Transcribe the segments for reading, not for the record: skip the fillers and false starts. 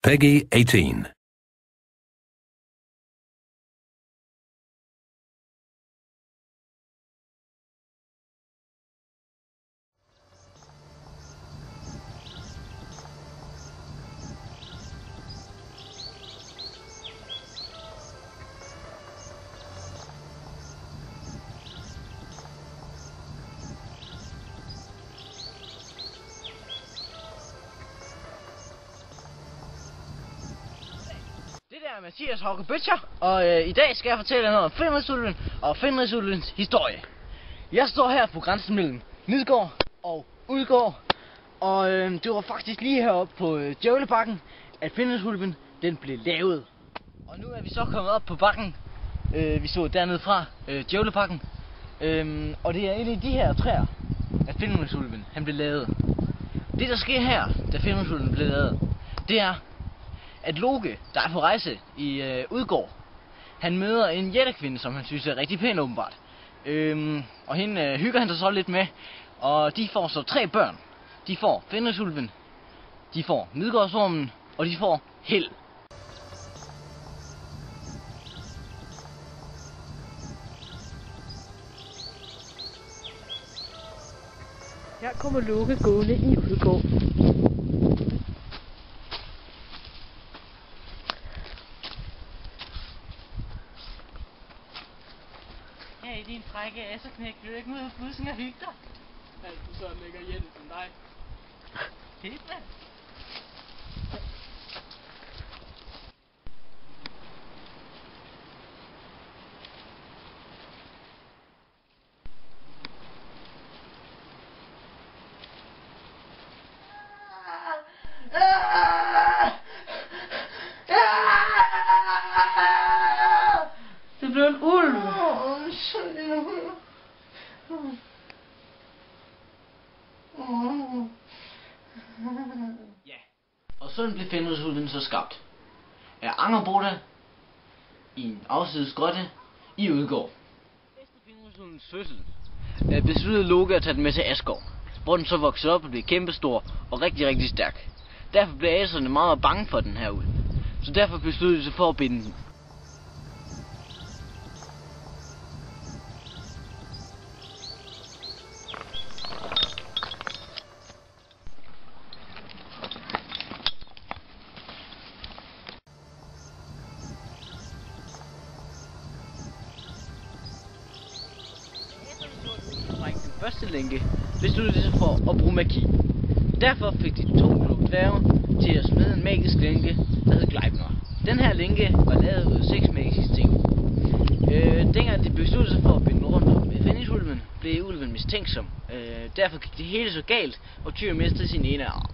Peggy 18. Det der er Mathias Hauke Bøtcher, og i dag skal jeg fortælle noget om Fenrisulven og Fenrisulvens historie. Jeg står her på grænsen mellem Midgård og Udgård, og det var faktisk lige heroppe på Djævlebakken, at Fenrisulven den blev lavet. Og nu er vi så kommet op på bakken, vi så dernede fra Djævlebakken, og det er inde i de her træer, at Fenrisulven han blev lavet. Det der sker her, da Fenrisulven blev lavet, det er at Loke, der er på rejse i Udgård, han møder en jættekvinde, som han synes er rigtig pæn åbenbart. Og hende hygger han sig så lidt med, og de får så 3 børn. De får Fenrisulven, de får Midgårdsormen, og de får Hel. Her kommer Loke gående i Udgård. Hey, din frække asserknæk, vil du ikke ud af bussen og hygge dig? Altid sådan lægger Jette som dig. Fedt, mand. Det blev en ulv. Ja, og sådan blev Fenrisulven så skabt af Angerboda i en afsides grotte i Udgård. Efter Fenrisulvens fødsel besluttede Loke at tage den med til Asgård, hvor den så voksede op og blev kæmpestor og rigtig, rigtig stærk. Derfor blev aserne meget bange for den her ulv, så derfor besluttede de sig for at binde den. Den første lænke besluttede sig for at bruge magi. Derfor fik de 2 kloge dværge til at smide en magisk lænke, der hed Gleipnir. Den her lænke var lavet ud af 6 magiske ting. Dengang de besluttede sig for at binde rundt om Fenrisulven, blev ulven mistænksom. Derfor gik det hele så galt, og Tyr mistede sin ene arm.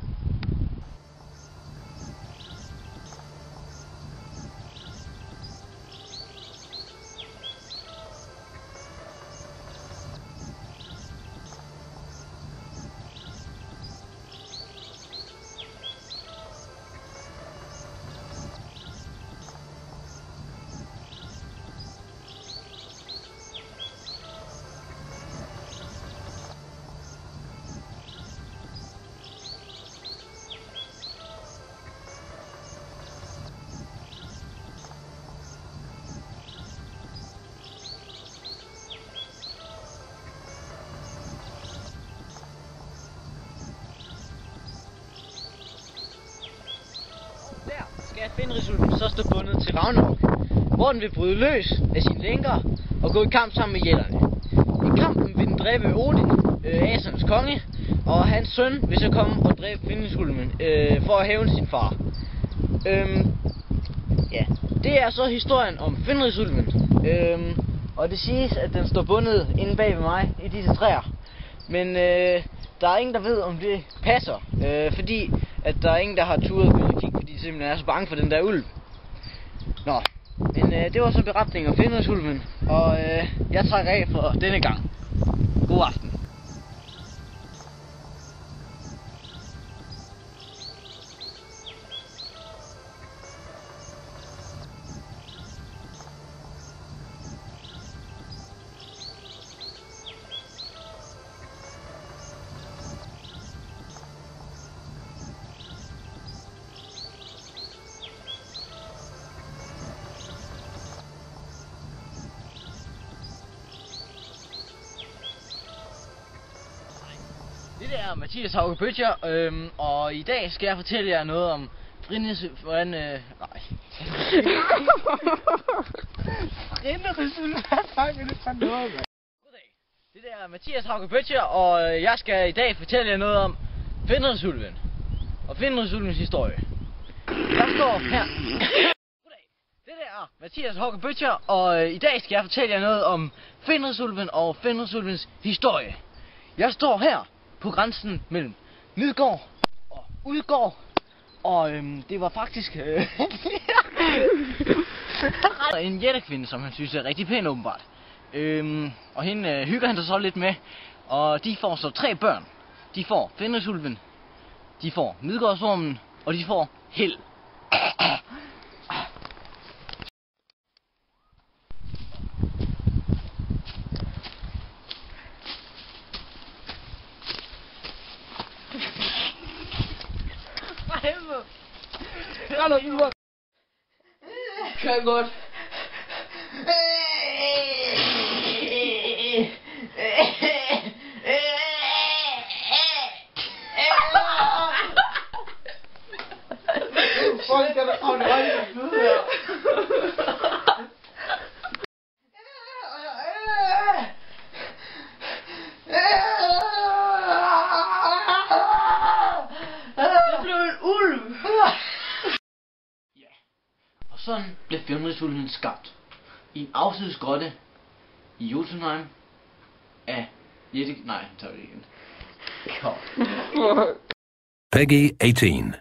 Der skal Fenrisulven så stå bundet til Ragnarok, hvor den vil bryde løs af sine lænker og gå i kamp sammen med jætterne. I kampen vil den dræbe Odin, asernes konge, og hans søn vil så komme og dræbe Fenrisulven for at hævne sin far. Ja, det er så historien om Fenrisulven, og det siges, at den står bundet inde bag ved mig i disse træer. Men der er ingen, der ved, om det passer, fordi at der er ingen, der har turet ved at kigge, fordi de simpelthen er så bange for den der ulv. Nå, men det var så beretningen om Fenrisulven, og jeg trækker af for denne gang. God aften. Det er Mathias Hauge Bøtcher, og i dag skal jeg fortælle jer noget om hvordan nej. Goddag. Det er Mathias Hauge Bøtcher, og jeg skal i dag fortælle jer noget om Fenrisulven og Fenrisulvens historie. Jeg står her. Goddag. Det er Mathias Hauge Bøtcher, og i dag skal jeg fortælle jer noget om Fenrisulven og Fenrisulvens historie. Jeg står her på grænsen mellem Midgård og Udgård, og det var faktisk en jættekvinde, som han synes er rigtig pæn åbenbart. Og hende hygger han sig så lidt med, og de får så 3 børn. De får Fenrisulven, de får Midgårdsormen, og de får Hel. Kan godt. Folk er der kommet højt i blod her. Det blev en ulv. Og sådan blev Fenrisulven skabt i en afsides grotte i Jotunheim af Jette... Nej, tager vi igen. Peggy 18.